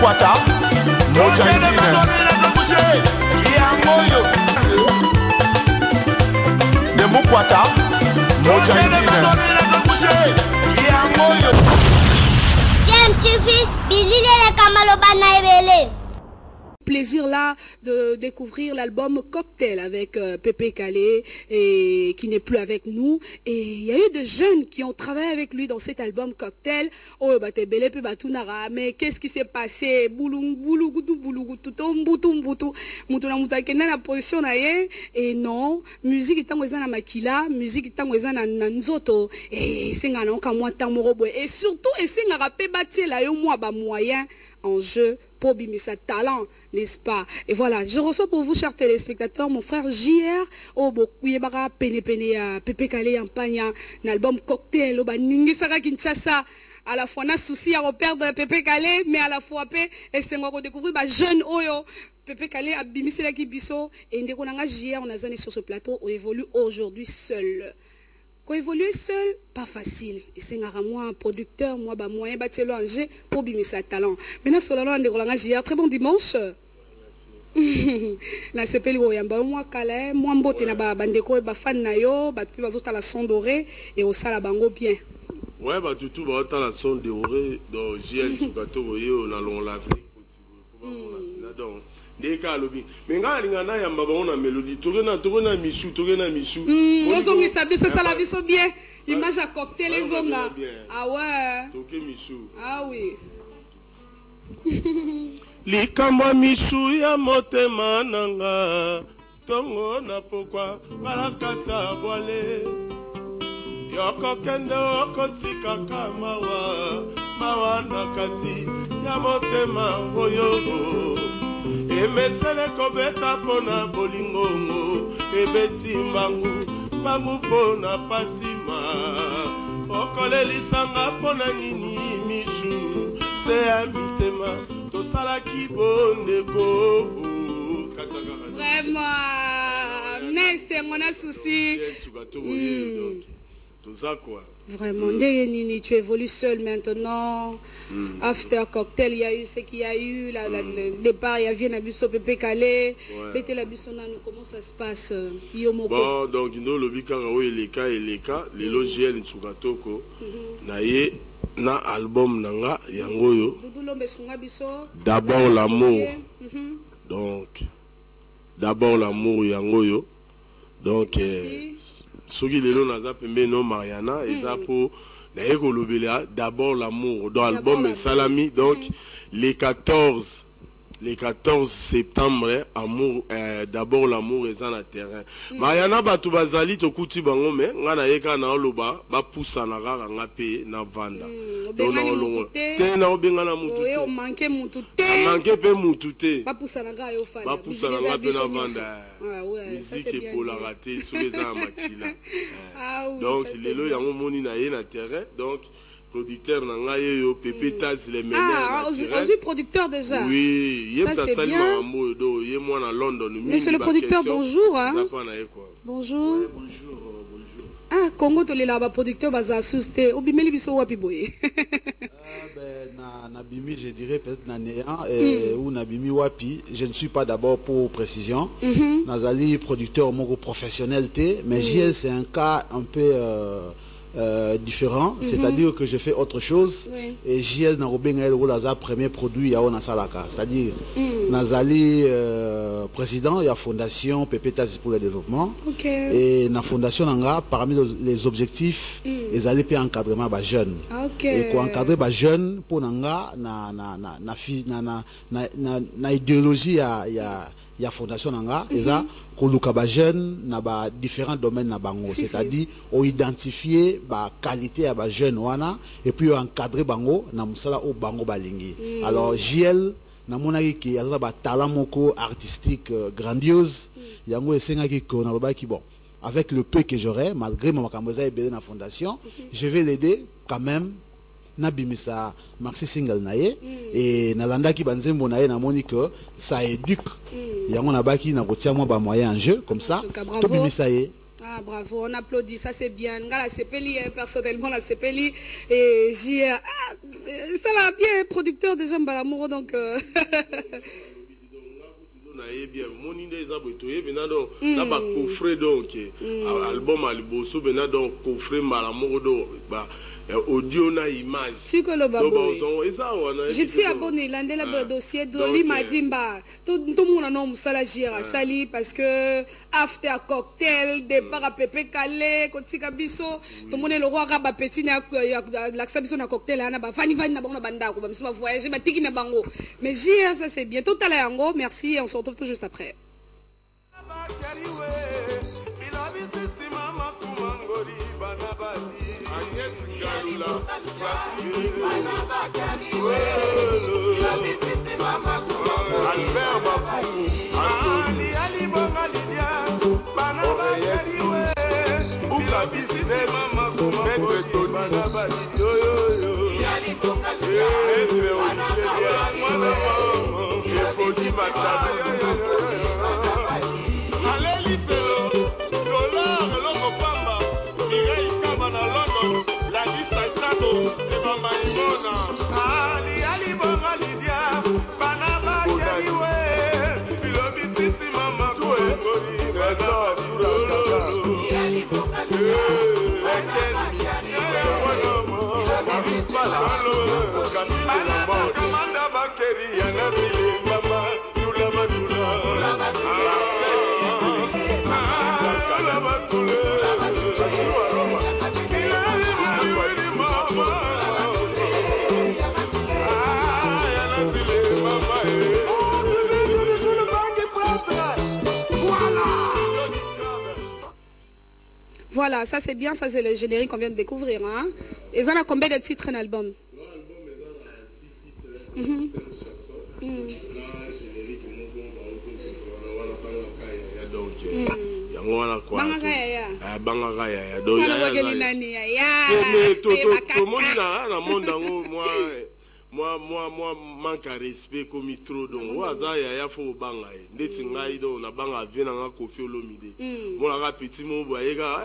Demukwata Mojahidine Demukwata Mojahidine Plaisir là de découvrir l'album Cocktail avec Pépé Calé et qui n'est plus avec nous. Et il y a eu des jeunes qui ont travaillé avec lui dans cet album Cocktail. Oh, mais qu'est-ce qui s'est passé? Et non, musique est en makila, musique est en nzoto. Et c'est et surtout, et c'est un moyen en jeu pour bimisa talent, n'est-ce pas? Et voilà, je reçois pour vous, chers téléspectateurs, mon frère JR, au Bokuyebara, Pene Pépé Calé, Ampagna, un album Cocktail, au Ningisara Kinshasa, à la fois, on a souci à reperdre Pépé Calé, mais à la fois, et c'est moi redécouvrir, jeune Oyo. Pépé Calé a bimissé la Kibiso, et Ndekonanga JR, on a zané sur ce plateau, on évolue aujourd'hui seul. Quand évoluer seul, pas facile. Et c'est moi un producteur, moi bah moyen bâtir l'enjeu pour bimisa talent. Maintenant sur la loi de très bon dimanche. Na sepeli oyamba moi kala moi mbote na ba bandeko ba fan na yo ba puis bazota la son doré et au sala bango bien. Ouais bah tout ba ta la son doré dans JL Tsukato voyez on a long la donc Deka lobi. Menga lingana ya mbaba on a mélodie. Togena misu. Ozo misabi ça la biso bien. Image à cocktail les hommes là. Ah ouais. Toke misu. Ah oui. Likamwa misu ya motema nanga. Tongo na pokwa barakata boale. Yoko kende okotika kamawa. Mawana kati ya motema oyo. Emesele kobeta pona bolingongo ebeti mangu pona pasima okolelisanga pona nini mishu se amitema tosala kibondeko vraiment nese mona souci tout ça quoi. Vraiment, tu évolues seul maintenant. After Cocktail, il y a eu ce qu'il y a eu. Le départ, il y a eu Nabuso Pépé Calé. Pété la Bissonano, comment ça se passe? Bon, donc, il y a le Bikaraou et les cas, les logiciels Tsukatoko. Naye, na album nanga, yangoyo. D'abord l'amour. Donc, d'abord l'amour, yangoyo. Donc, ce qui est là, c'est non Mariana, et ça pour d'abord l'amour. Dans l'album Salami, donc les 14 septembre, amour, d'abord l'amour est dans le terrain. Mariana batu bazali to kuti bango me ngana yeka na oloba ba poussa na rara ngape na vanda. Donc na olongo. Te na obenga na mutu. O manquer mutu te. Manquer pe mutu te. Ba poussa na ga yo fala. Ba poussa na ngape na vanda. Musique est pour la rater sur les makila. Donc lelo yango moni na ye na terrain. Donc producteur Nangaye Pépé Taz les meilleurs. Aujourd'hui producteur déjà. Oui, il y a ça bien. Moi à London. Monsieur le producteur, bonjour. Hein? Bonjour. Oui, bonjour. Ah, Congo tolé là-bas producteur baza susté. Obimeli biso wapi boye. Nabimi, je dirais peut-être Nanéan ou Nabimi Wapi. Je ne suis pas d'abord pour précision. Nazali producteur mogo professionnel mais JL c'est un cas un peu différent, c'est-à-dire que je fais autre chose et JL Narobenga Laza premier produit Yaona Salaka, c'est-à-dire Nazali président il y a fondation Pépé Taz pour le développement et la fondation Nanga parmi les objectifs les allés payer encadrement ba jeunes et quoi encadrer ba jeunes pour Nanga na idéologie ya fondation Nanga et ça koluka ba jeunes na ba différents domaines na bango c'est-à-dire on identifier ba qualité ya ba jeunes wana et puis encadrer bango na musala o bango balingi alors JL na monaki ki azala ba talent moko artistique grandiose yango esengaki ko na lobaki bon avec le peu que j'aurai malgré mon makamboza et na fondation je vais l'aider quand même nabimisa maxi single naye et nalanda ki banzembo naye na moni que ça éduque yango na baki na kotia moi ba moyen en jeu comme ça to bimisa ye Ah, bravo, on applaudit, ça c'est bien. La Sepeli, personnellement, la Sepeli, et JR, ça va bien, producteur de Jean Balamour, donc... audio na image Gypsy abonné landela le dossier Dolly Madimba tout le monde non musala gira sali parce que after a cocktail départ à Pepe Calais kotika biso tout le monde le roi raba petit na l'accès biso na cocktail na ba vani na bango banda ko ba biso voyager ba tiki na bango mais gira ça c'est bien tout à l'heure en gros merci et on se retrouve tout juste après. Voilà, ça c'est bien, ça c'est le générique qu'on vient de découvrir. Hein? Et ça a combien de titres un album? moi manque à respect comme trop donc waza ya faut banga ndeti ngai do na banga vient na Koffi Olomide mon la petit mo boyega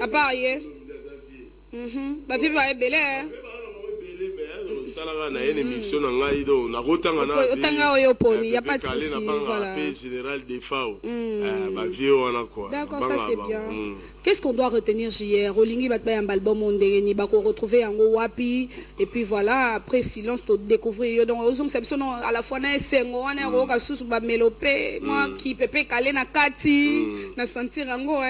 à part hier ba fi ba belé talanga na une émission na ngai do na rotanga na otanga oyo poni y a pas de souci voilà général des FAO ba vieux wana quoi d'accord ça c'est bien. Qu'est-ce qu'on doit retenir JR? Olingi bat un album ondé ni ba ko retrouver en wapi et puis voilà après silence to découvrir donc ozong seption à la fois na sengo wana ro ka susu ba melopé moi qui Pepe Calais na kati na sentir ngo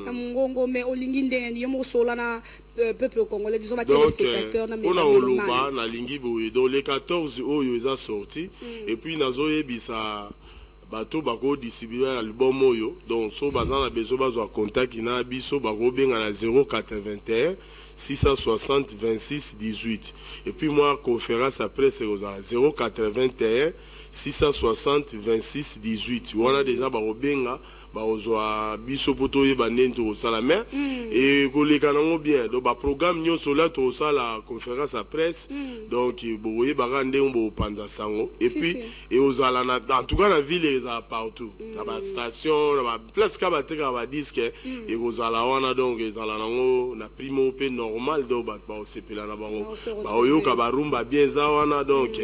na mongongo mais olingi ndenge ni yo sola na peuple congolais disons ba téléspectateurs na mais on na lingi boye dans les 14 oyo ils a sorti et puis nazo yebisa bato bako distribuer album oyo donc so bazana besoin bazwa contact na biso bako benga na 081 660 26 18 et puis moi conférence après c'est aux 081 660 26 18 on a déjà bako benga bazwa biso poto yeba nento sala mais et koleka nango bien donc ba programme nyonso la to sala conférence à presse donc boye bagande on panza sango et puis et ozala na en tout cas la ville est partout na ba station na ba place ka ba teka ba disque et ozala wana donc ezala nango na primo pe normal donc ba sepela na bango ba oyo ka ba rumba bien za wana donc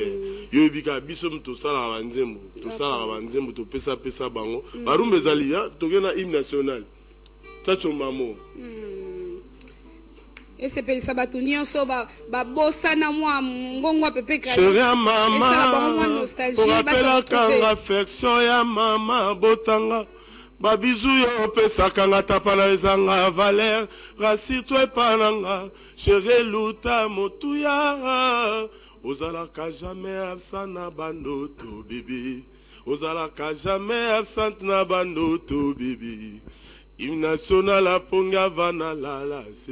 yo bika biso mto sala ba nzembo to sala ba nzembo to pesa bango ba rumba ezali togena hymne national tacho mamo et c'est pe sabatunio so ba bossa na moi ngongo Pepe Calais chérie maman pour rappeler quand affection ya mama botanga ba bizu yo pesa kanga tapana ezanga valeur rassure-toi pananga chérie luta motuya ozala ka jamais absent na bandoto bébé ozalaka jamais absente na bandoto bibi hymne national aponga vana lala se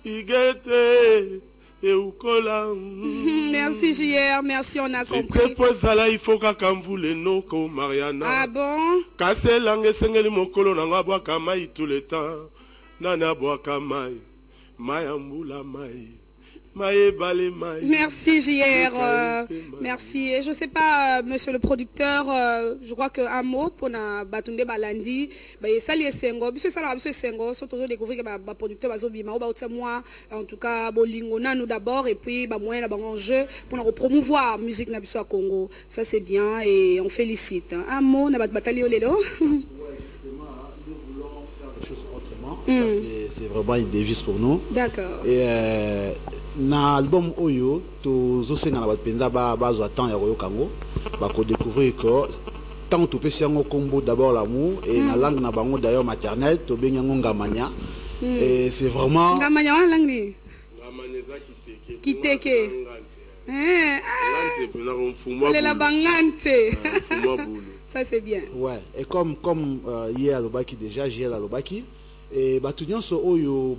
igete et ukola merci JR merci on a compris c'est pour ça là il faut kaka mvule noko Mariana ah bon kase langue sengeli mokolo na ngabwa kamai tout le temps nana bwa kamai maya mbula mai Merci JR, merci. Et je sais pas, monsieur le producteur, je crois qu'un mot pour na Batunde Balandi, ça les sengo, monsieur ça monsieur sengo, surtout découvrir que le producteur bazobima, moi en tout cas bolingo nous d'abord et puis moyen là enjeu pour nous promouvoir musique na biso à Congo. Ça c'est bien et on félicite. Un mot na bataille lelo. C'est vraiment une devise pour nous. D'accord. Et na album Oyo, tous ceux qui ont penza bazo attend ya Royo Kango, ba ko découvrir que tant to pesi yango combo d'abord l'amour et na langue na bango d'ailleurs maternelle to benyango ngamanya. Et c'est vraiment ngamanya wa langue ni. Ngamanya za kiteke. La bangante. Ça c'est bien. Ouais, et comme hier à Lobaki déjà, hier à Lobaki, et batunion so Oyo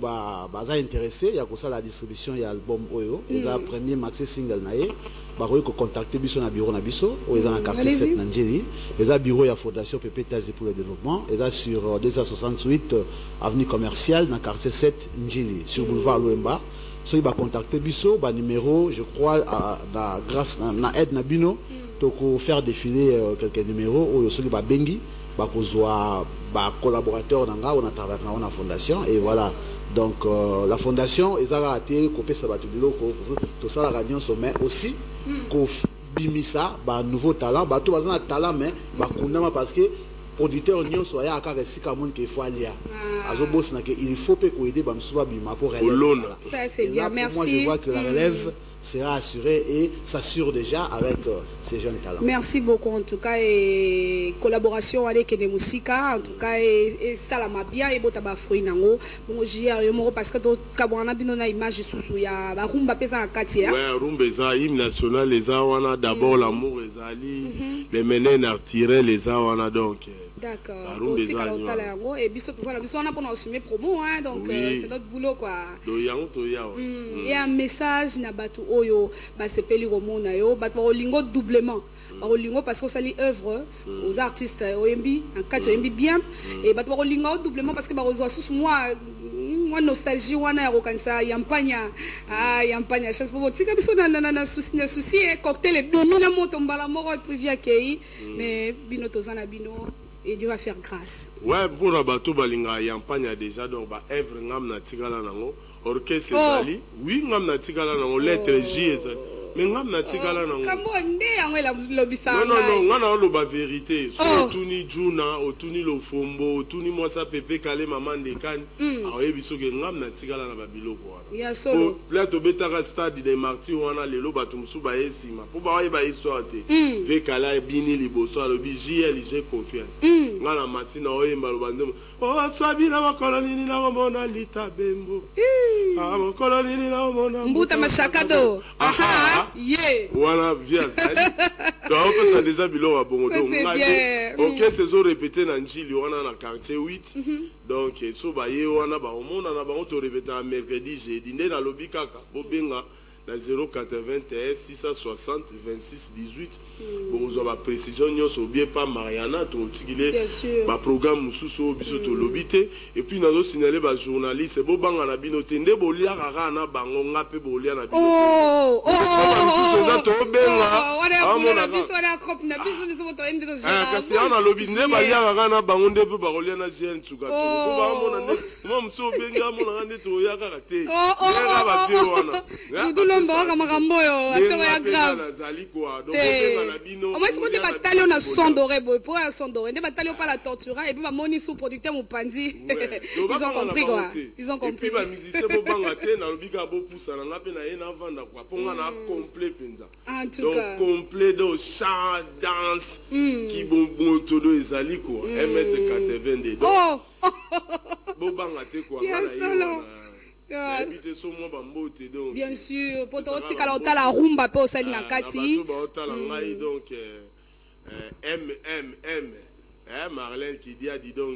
baza intéressé, il y a comme ça la distribution y a album Oyo, ils a premier maxi single naé, ba ko contacter biso na bureau na biso, ils ont un quartier 7 Nangeli, ils a bureau ya fondation PP Tazi pour le développement, ils a sur 268 avenue commerciale dans quartier 7 Njeli sur boulevard Loemba. So il va contacter biso ba numéro, je crois grâce na aide na bino pour faire défiler quelques numéros ou ceux qui va bengi ba kozwa ba collaborateur nanga on a travaillé dans la fondation et voilà donc la fondation ils a raté copier ça ba tout ça la radio sommet aussi ko bimisa ba nouveau talent ba tout bazana talent mais ba kunama parce que producteur nyo so ya aka resika monde qu'il faut aller il faut que aider ba msuba bima pour relève. Ça c'est bien, merci. Moi je vois que la relève sera assurée et s'assure déjà avec ces jeunes talents. Merci beaucoup en tout cas et collaboration avec les Musika en tout cas et ça la m'a bien et botaba fruit nango bon JR yo parce que to kabwana bino na image susu ya ba rumba pesa na katia. Ouais, rumba za hymne national les awana d'abord l'amour ezali les menen à tirer les awana donc. D'accord. Et biso on a pour assumer promo hein donc c'est notre boulot quoi. Et un message na batu oyo ba sepeli romona yo ba lingo doublement. Lingo parce qu'on s'allie œuvre aux artistes OMB en quatre OMB bien et ba lingo doublement parce que ba rezo sous moi nostalgie wana ya rokansa yampanya yampanya chance pour tika biso na souci et cocktail bino na moto mbala moko privé accueilli mais bino tozana bino et Dieu va faire grâce. Ouais, pour la bateau balinga yampanya déjà donc ba œuvre ngam na tigala nango orchestre ezali oui ngam na tigala nango lettre J ezali mais ngam na tigala nango kamonde yango la lobisa non ngana lo ba vérité so tuni juna otuni lo fombo otuni mosa pepe kale maman de kan ayebi so ke ngam na tigala na ba biloko wana ya solo plateau betaka stade de martyr wana lelo bato musu ba esima po ba ba histoire te ve kala bini liboso alobi JL j'ai confiance ngana matina oyemba lo bandemo o swabi na makoloni na mona lita bembo makoloni na mona mbuta mashakado yeah voilà via donc ça déjà bilo wa bongo donc OK c'est zo répéter na njili wana na quartier 8 donc so ba ye wana ba omona na ba to répéter mercredi jeudi nde na lobi kaka bobenga na 081 660 26 18 bonzo ba précision nyonso bien pas Mariana to tikile ba programme mususu biso to lobité et puis nazo signaler ba journaliste bo banga na bino tende bolia kaka na bango ngape bolia na bino mususu na to benga amona biso na crop na biso to ende to kasi ana lobi ne balia kaka na bango nde bo barolia na jeune tsuka to bo ba amona ne mo mususu benga amona nde to ya kaka te era ba te wana mboka makambo yo atoko ya grave moi c'est pas batali on a son doré boy pour un son doré ne batali on pas la tortura et puis moni sous producteur mopandi ils ont compris quoi ils ont compris et puis ba musicien bo banga te na lobika bo poussa na ngape na ye na vanda quoi ponga na complet penza donc complet de chant danse qui bon todo ezali quoi 1m82 donc bo banga te quoi bien sûr pour toi la rumba pe osali na kati donc Marlène qui dit dis donc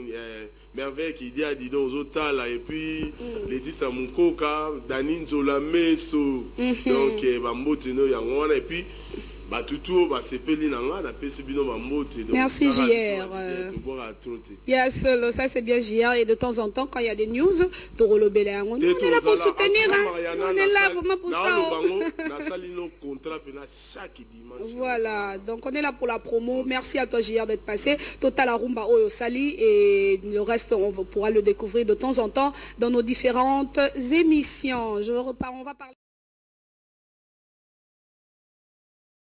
merveille qui dit donc Zotala et puis Laetitia Mukoka Dani Nzola Meso donc bambote no yango wana et puis Merci JR. Yes, ça c'est bien JR. Et de temps en temps, quand il y a des news, on est là pour soutenir. On est là vraiment pour ça. Voilà, donc on est là pour la promo. Merci à toi JR d'être passé. Total Arumba Oyo Sali. Et le reste, on pourra le découvrir de temps en temps dans nos différentes émissions. On va parler.